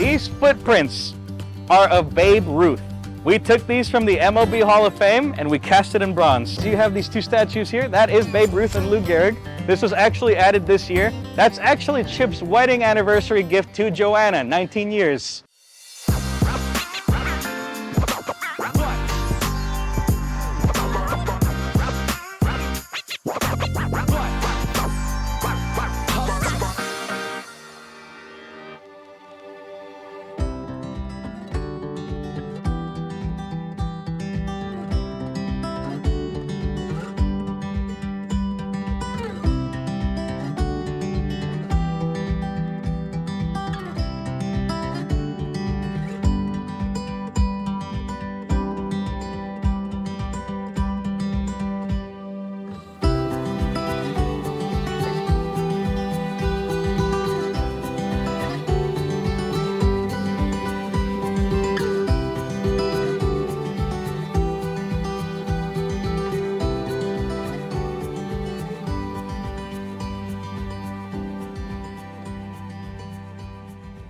These footprints are of Babe Ruth. We took these from the MLB Hall of Fame and we cast it in bronze. So you have these two statues here. That is Babe Ruth and Lou Gehrig. This was actually added this year. That's actually Chip's wedding anniversary gift to Joanna, 19 years.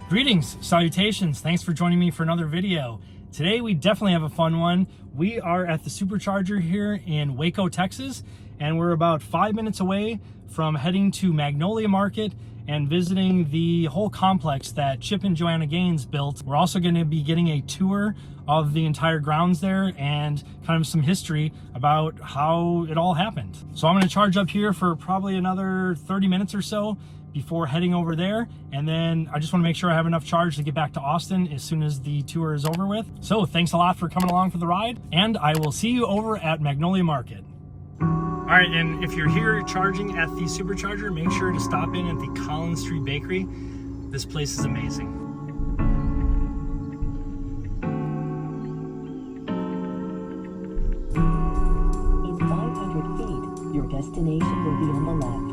Greetings, salutations, thanks for joining me for another video. Today we definitely have a fun one. We are at the Supercharger here in Waco, Texas, and we're about 5 minutes away from heading to Magnolia Market and visiting the whole complex that Chip and Joanna Gaines built. We're also going to be getting a tour of the entire grounds there and kind of some history about how it all happened. So I'm going to charge up here for probably another 30 minutes or so before heading over there, and then I just want to make sure I have enough charge to get back to Austin as soon as the tour is over with. So thanks a lot for coming along for the ride, and I will see you over at Magnolia Market. All right, and if you're here charging at the Supercharger, make sure to stop in at the Collins Street Bakery. This place is amazing. In 500 feet, your destination will be on the left.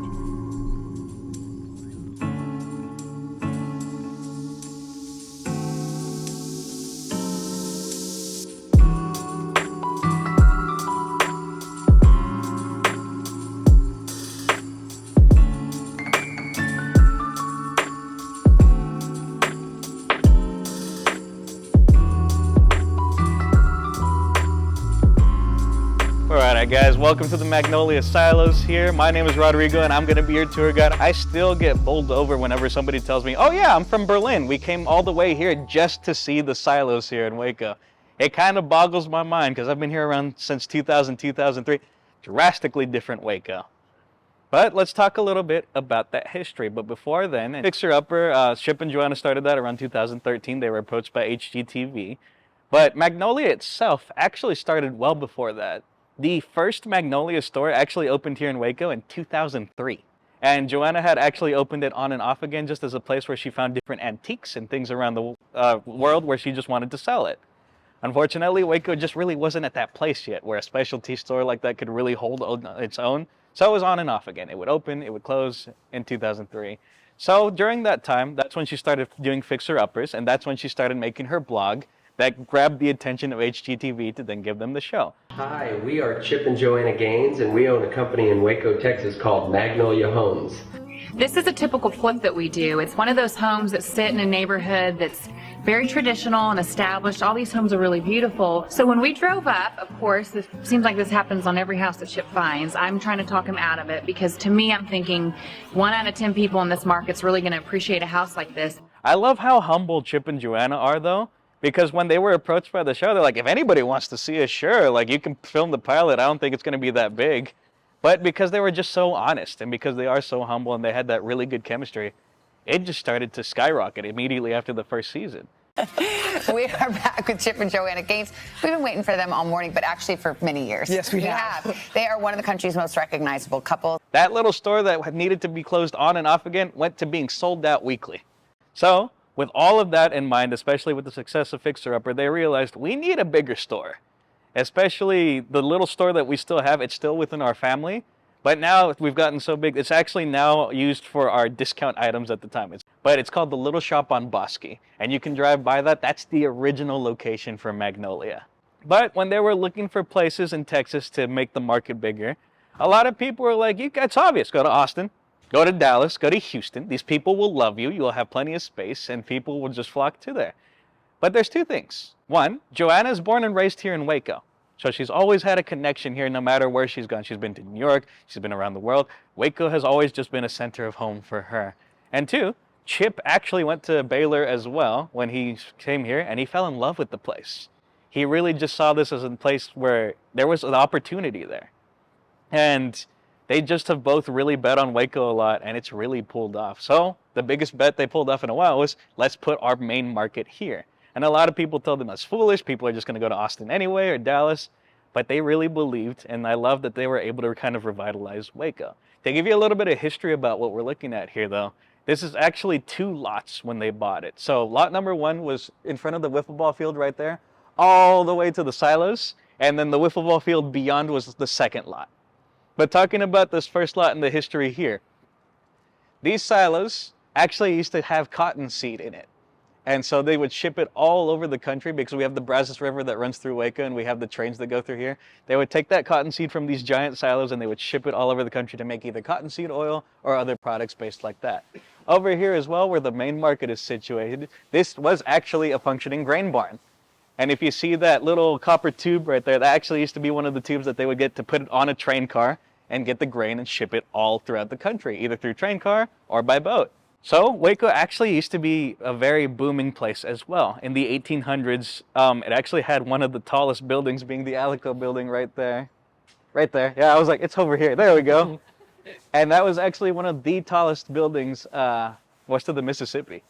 Alright guys, welcome to the Magnolia Silos here. My name is Rodrigo and I'm going to be your tour guide. I still get bowled over whenever somebody tells me, oh yeah, I'm from Berlin. We came all the way here just to see the silos here in Waco. It kind of boggles my mind because I've been here around since 2000, 2003. Drastically different Waco. But let's talk a little bit about that history. But before then, Fixer Upper, Chip and Joanna started that around 2013. They were approached by HGTV. But Magnolia itself actually started well before that. The first Magnolia store actually opened here in Waco in 2003. And Joanna had actually opened it on and off again just as a place where she found different antiques and things around the world where she just wanted to sell it. Unfortunately, Waco just really wasn't at that place yet where a specialty store like that could really hold its own. So it was on and off again. It would open, it would close in 2003. So during that time, that's when she started doing Fixer Uppers, and that's when she started making her blog that grabbed the attention of HGTV to then give them the show. Hi, we are Chip and Joanna Gaines, and we own a company in Waco, Texas called Magnolia Homes. This is a typical flip that we do. It's one of those homes that sit in a neighborhood that's very traditional and established. All these homes are really beautiful. So when we drove up, of course, it seems like this happens on every house that Chip finds. I'm trying to talk him out of it because to me, I'm thinking 1 out of 10 people in this market's really going to appreciate a house like this. I love how humble Chip and Joanna are though. Because when they were approached by the show, they're like, if anybody wants to see us, sure, like you can film the pilot. I don't think it's going to be that big. But because they were just so honest and because they are so humble and they had that really good chemistry, it just started to skyrocket immediately after the first season. We are back with Chip and Joanna Gaines. We've been waiting for them all morning, but actually for many years. Yes, we have. They are one of the country's most recognizable couples. That little store that needed to be closed on and off again went to being sold out weekly. So with all of that in mind, especially with the success of Fixer Upper, they realized we need a bigger store. Especially the little store that we still have, it's still within our family. But now we've gotten so big, it's actually now used for our discount items at the time. But it's called the Little Shop on Bosque. And you can drive by that. That's the original location for Magnolia. But when they were looking for places in Texas to make the market bigger, a lot of people were like, it's obvious, go to Austin. Go to Dallas, go to Houston. These people will love you. You'll have plenty of space, and people will just flock to there. But there's two things. One, Joanna is born and raised here in Waco. So she's always had a connection here no matter where she's gone. She's been to New York. She's been around the world. Waco has always just been a center of home for her. And two, Chip actually went to Baylor as well when he came here, and he fell in love with the place. He really just saw this as a place where there was an opportunity there. And they just have both really bet on Waco a lot, and it's really pulled off. So the biggest bet they pulled off in a while was, let's put our main market here. And a lot of people told them that's foolish. People are just going to go to Austin anyway or Dallas. But they really believed, and I love that they were able to kind of revitalize Waco. To give you a little bit of history about what we're looking at here, though, this is actually 2 lots when they bought it. So lot number 1 was in front of the wiffle ball field right there, all the way to the silos. And then the wiffle ball field beyond was the second lot. But talking about this first lot and the history here, these silos actually used to have cottonseed in it. And so they would ship it all over the country because we have the Brazos River that runs through Waco and we have the trains that go through here. They would take that cottonseed from these giant silos and they would ship it all over the country to make either cottonseed oil or other products based like that. Over here as well, where the main market is situated, this was actually a functioning grain barn. And if you see that little copper tube right there, that actually used to be one of the tubes that they would get to put it on a train car and get the grain and ship it all throughout the country, either through train car or by boat. So Waco actually used to be a very booming place as well. In the 1800s, it actually had one of the tallest buildings, being the Alico building right there. Right there. Yeah, I was like, it's over here. There we go. And that was actually one of the tallest buildings west of the Mississippi.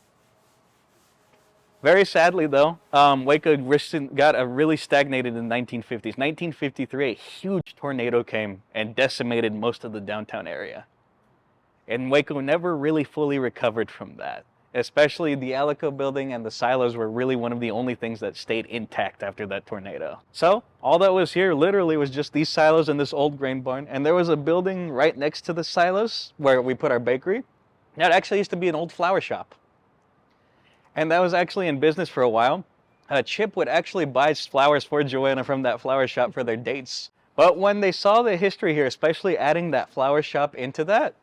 Very sadly, though, Waco got really stagnated in the 1950s. 1953, a huge tornado came and decimated most of the downtown area. And Waco never really fully recovered from that. Especially the Alico building and the silos were really one of the only things that stayed intact after that tornado. So all that was here literally was just these silos and this old grain barn. And there was a building right next to the silos where we put our bakery. That actually used to be an old flower shop. And that was actually in business for a while. Chip would actually buy flowers for Joanna from that flower shop for their dates. But when they saw the history here, especially adding that flower shop into that,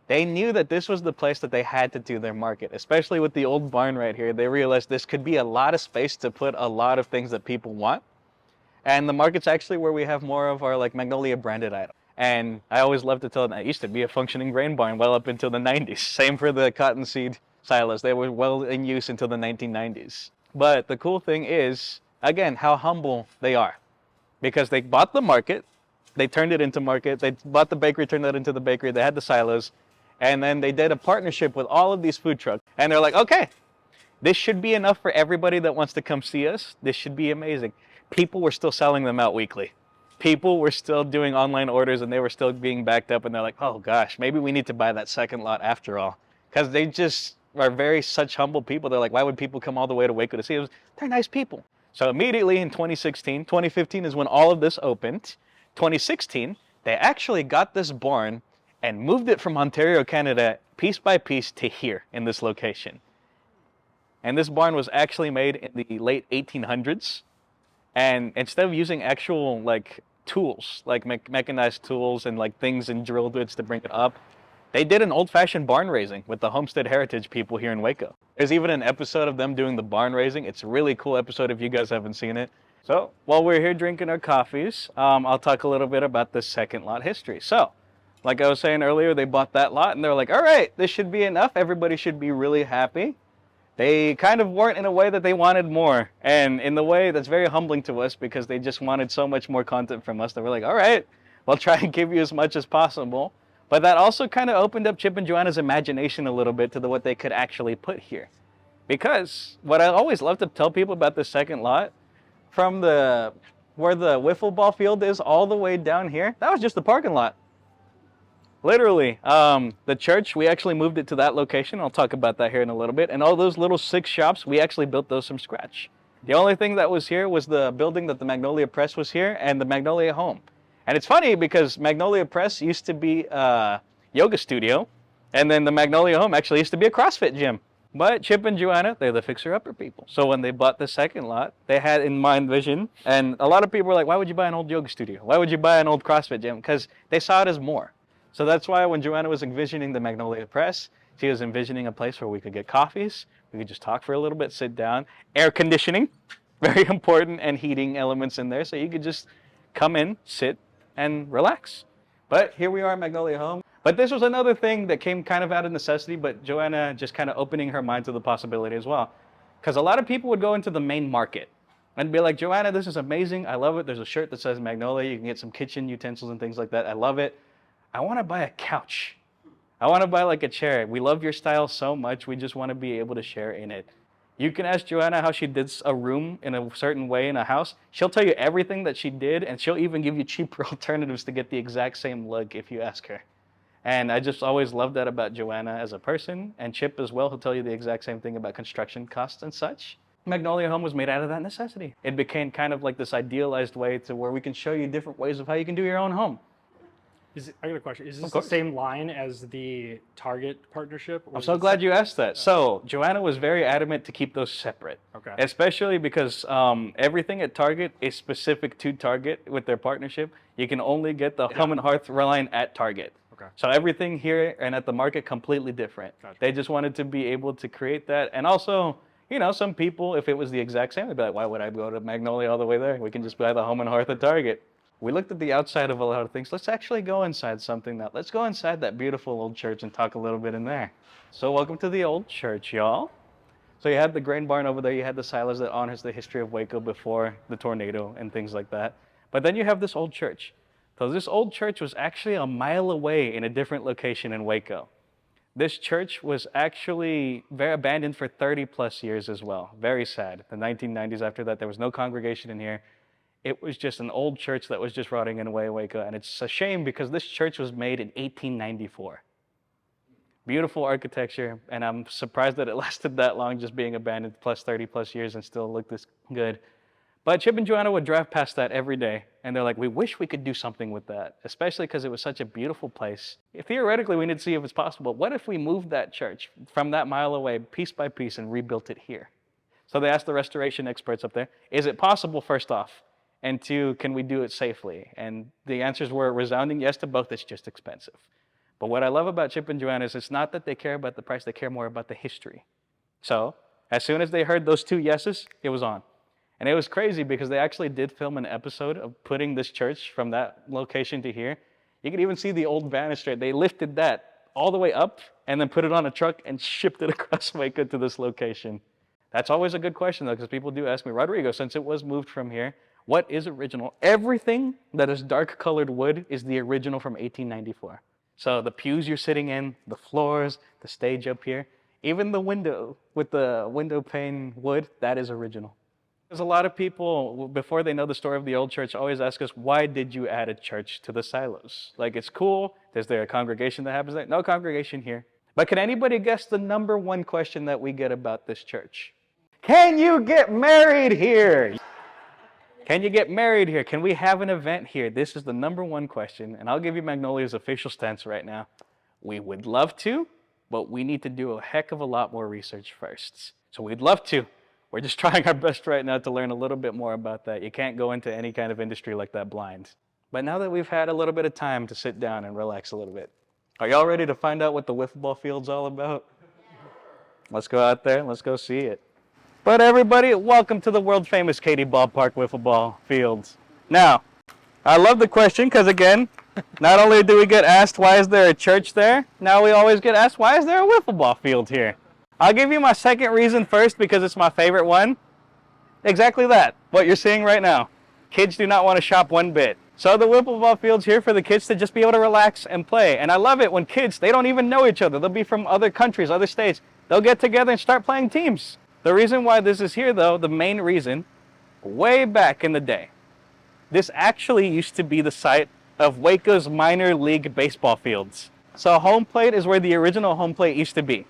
they knew that this was the place that they had to do their market, especially with the old barn right here. They realized this could be a lot of space to put a lot of things that people want. And the market's actually where we have more of our like Magnolia branded items. And I always love to tell them that it used to be a functioning grain barn well up until the 90s. Same for the cottonseed silos. They were well in use until the 1990s. But the cool thing is, again, how humble they are. Because they bought the market, they turned it into market, they bought the bakery, turned that into the bakery, they had the silos, and then they did a partnership with all of these food trucks. And they're like, okay, this should be enough for everybody that wants to come see us. This should be amazing. People were still selling them out weekly. People were still doing online orders and they were still being backed up. And they're like, oh gosh, maybe we need to buy that second lot after all. Because they just are such humble people. They're like, why would people come all the way to Waco to see us? They're nice people. So immediately in 2015 is when all of this opened. 2016, they actually got this barn and moved it from Ontario, Canada, piece by piece to here in this location. And this barn was actually made in the late 1800s. And instead of using actual like tools, like mechanized tools and like things and drill bits to bring it up, they did an old-fashioned barn raising with the Homestead Heritage people here in Waco. There's even an episode of them doing the barn raising. It's a really cool episode if you guys haven't seen it. So while we're here drinking our coffees, I'll talk a little bit about the second lot history. So, like I was saying earlier, they bought that lot and they're like, all right, this should be enough. Everybody should be really happy. They kind of weren't in a way that they wanted more. And in the way that's very humbling to us because they just wanted so much more content from us that we're like, all right, we'll try and give you as much as possible. But that also kind of opened up Chip and Joanna's imagination a little bit to what they could actually put here. Because what I always love to tell people about the second lot, from where the wiffle ball field is all the way down here, that was just the parking lot. Literally, the church, we actually moved it to that location. I'll talk about that here in a little bit. And all those little 6 shops, we actually built those from scratch. The only thing that was here was the building that the Magnolia Press was here and the Magnolia Home. And it's funny because Magnolia Press used to be a yoga studio, and then the Magnolia Home actually used to be a CrossFit gym. But Chip and Joanna, they're the fixer-upper people. So when they bought the second lot, they had in mind vision. And a lot of people were like, why would you buy an old yoga studio? Why would you buy an old CrossFit gym? Because they saw it as more. So that's why when Joanna was envisioning the Magnolia Press, she was envisioning a place where we could get coffees, we could just talk for a little bit, sit down, air conditioning, very important, and heating elements in there, so you could just come in, sit, and relax. But here we are at Magnolia Home. But this was another thing that came kind of out of necessity, but Joanna just kind of opening her mind to the possibility as well. Because a lot of people would go into the main market and be like, Joanna, this is amazing. I love it. There's a shirt that says Magnolia. You can get some kitchen utensils and things like that. I love it. I want to buy a couch. I want to buy like a chair. We love your style so much. We just want to be able to share in it. You can ask Joanna how she did a room in a certain way in a house. She'll tell you everything that she did, and she'll even give you cheaper alternatives to get the exact same look if you ask her. And I just always love that about Joanna as a person, and Chip as well, who'll tell you the exact same thing about construction costs and such. Magnolia Home was made out of that necessity. It became kind of like this idealized way to where we can show you different ways of how you can do your own home. I got a question. Is this the same line as the Target partnership? I'm so glad you asked that. So Joanna was very adamant to keep those separate. Okay. Especially because everything at Target is specific to Target with their partnership. You can only get the Home and Hearth line at Target. Okay. So everything here and at the market completely different. Gotcha. They just wanted to be able to create that. And also, you know, some people, if it was the exact same, they'd be like, why would I go to Magnolia all the way there? We can just buy the Home and Hearth at Target. We looked at the outside of a lot of things. Let's actually go inside something now. Let's go inside that beautiful old church and talk a little bit in there. So welcome to the old church, y'all. So you had the grain barn over there. You had the silos that honors the history of Waco before the tornado and things like that. But then you have this old church. So this old church was actually a mile away in a different location in Waco. This church was actually very abandoned for 30 plus years as well. Very sad. The 1990s after that, there was no congregation in here. It was just an old church that was just rotting away in Waco. And it's a shame because this church was made in 1894. Beautiful architecture. And I'm surprised that it lasted that long, just being abandoned plus 30 plus years and still look this good. But Chip and Joanna would drive past that every day. And they're like, we wish we could do something with that, especially because it was such a beautiful place. Theoretically, we need to see if it's possible. What if we moved that church from that mile away, piece by piece, and rebuilt it here? So they asked the restoration experts up there, is it possible, first off? And two, can we do it safely? And the answers were a resounding yes to both. It's just expensive. But what I love about Chip and Joanna is it's not that they care about the price, they care more about the history. So as soon as they heard those two yeses, it was on. And it was crazy because they actually did film an episode of putting this church from that location to here. You could even see the old banister. They lifted that all the way up and then put it on a truck and shipped it across Waco to this location. That's always a good question though, because people do ask me, Rodrigo, since it was moved from here, what is original? Everything that is dark colored wood is the original from 1894. So the pews you're sitting in, the floors, the stage up here, even the window with the window pane wood, that is original. There's a lot of people, before they know the story of the old church, always ask us, why did you add a church to the silos? Like, it's cool. Is there a congregation that happens there? No congregation here. But can anybody guess the number one question that we get about this church? Can you get married here? Can you get married here? Can we have an event here? This is the number one question, and I'll give you Magnolia's official stance right now. We would love to, but we need to do a heck of a lot more research first. So we'd love to. We're just trying our best right now to learn a little bit more about that. You can't go into any kind of industry like that blind. But now that we've had a little bit of time to sit down and relax a little bit, are y'all ready to find out what the wiffle ball field's all about? Let's go out there and let's go see it. But everybody, welcome to the world famous Katy Ballpark wiffle ball fields. Now, I love the question because again, not only do we get asked why is there a church there, now we always get asked why is there a wiffle ball field here? I'll give you my second reason first because it's my favorite one. Exactly that, what you're seeing right now. Kids do not want to shop one bit. So the wiffle ball field's here for the kids to just be able to relax and play. And I love it when kids, they don't even know each other. They'll be from other countries, other states. They'll get together and start playing teams. The reason why this is here though, the main reason, way back in the day, this actually used to be the site of Waco's minor league baseball fields. So home plate is where the original home plate used to be.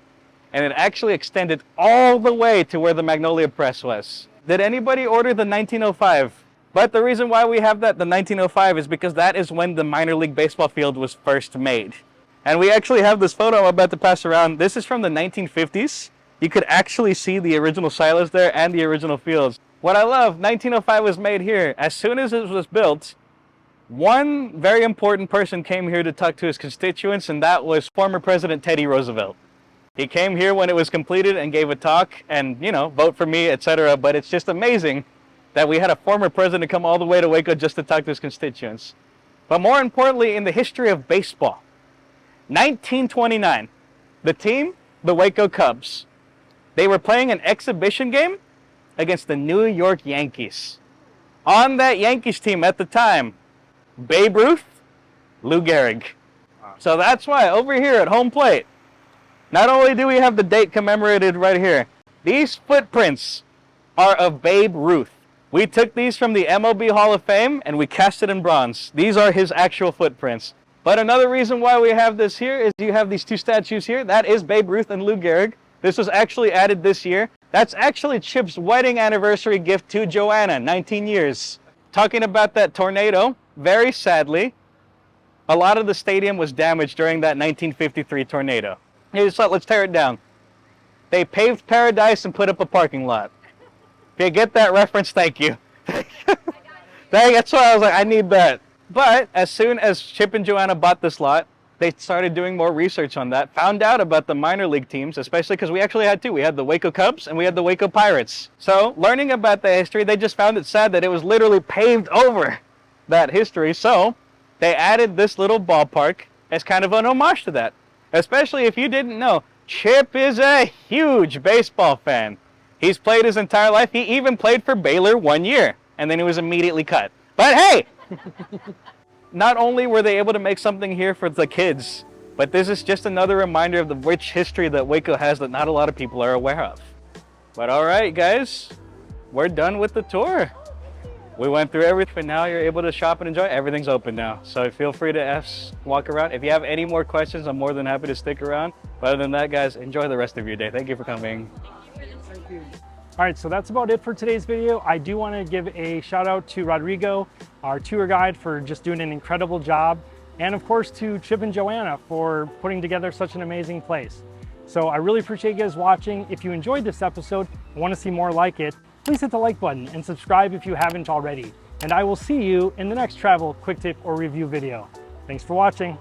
And it actually extended all the way to where the Magnolia Press was. Did anybody order the 1905? But the reason why we have that, the 1905, is because that is when the minor league baseball field was first made. And we actually have this photo I'm about to pass around. This is from the 1950s. You could actually see the original silos there and the original fields. What I love, 1905 was made here. As soon as it was built, One very important person came here to talk to his constituents, and that was former President Teddy Roosevelt. He came here when it was completed and gave a talk and, you know, vote for me, etc. But it's just amazing that we had a former president come all the way to Waco just to talk to his constituents. But more importantly, in the history of baseball, 1929, the team, the Waco Cubs, they were playing an exhibition game against the New York Yankees. On that Yankees team at the time, Babe Ruth, Lou Gehrig. So that's why over here at home plate, not only do we have the date commemorated right here, these footprints are of Babe Ruth. We took these from the MLB Hall of Fame and we cast it in bronze. These are his actual footprints. But another reason why we have this here is you have these two statues here. That is Babe Ruth and Lou Gehrig. This was actually added this year. That's actually Chip's wedding anniversary gift to Joanna, 19 years. Talking about that tornado, very sadly, a lot of the stadium was damaged during that 1953 tornado. Let's tear it down. They paved paradise and put up a parking lot. If you get that reference, thank you. That's why I was like, I need that. But as soon as Chip and Joanna bought this lot, they started doing more research on that, found out about the minor league teams, especially because we actually had two. We had the Waco Cubs and we had the Waco Pirates. So learning about the history, they just found it sad that it was literally paved over that history. So they added this little ballpark as kind of an homage to that. Especially if you didn't know, Chip is a huge baseball fan. He's played his entire life. He even played for Baylor 1 year, and then he was immediately cut. But hey, not only were they able to make something here for the kids, but this is just another reminder of the rich history that Waco has that not a lot of people are aware of. But all right, guys, we're done with the tour. We went through everything. Now you're able to shop and enjoy. Everything's open now. So feel free to walk around. If you have any more questions, I'm more than happy to stick around. But other than that, guys, enjoy the rest of your day. Thank you for coming. Thank you. All right, so that's about it for today's video. I do want to give a shout out to Rodrigo, our tour guide, for just doing an incredible job. And of course to Chip and Joanna for putting together such an amazing place. So I really appreciate you guys watching. If you enjoyed this episode and want to see more like it, please hit the like button and subscribe if you haven't already. And I will see you in the next travel, quick tip, or review video. Thanks for watching.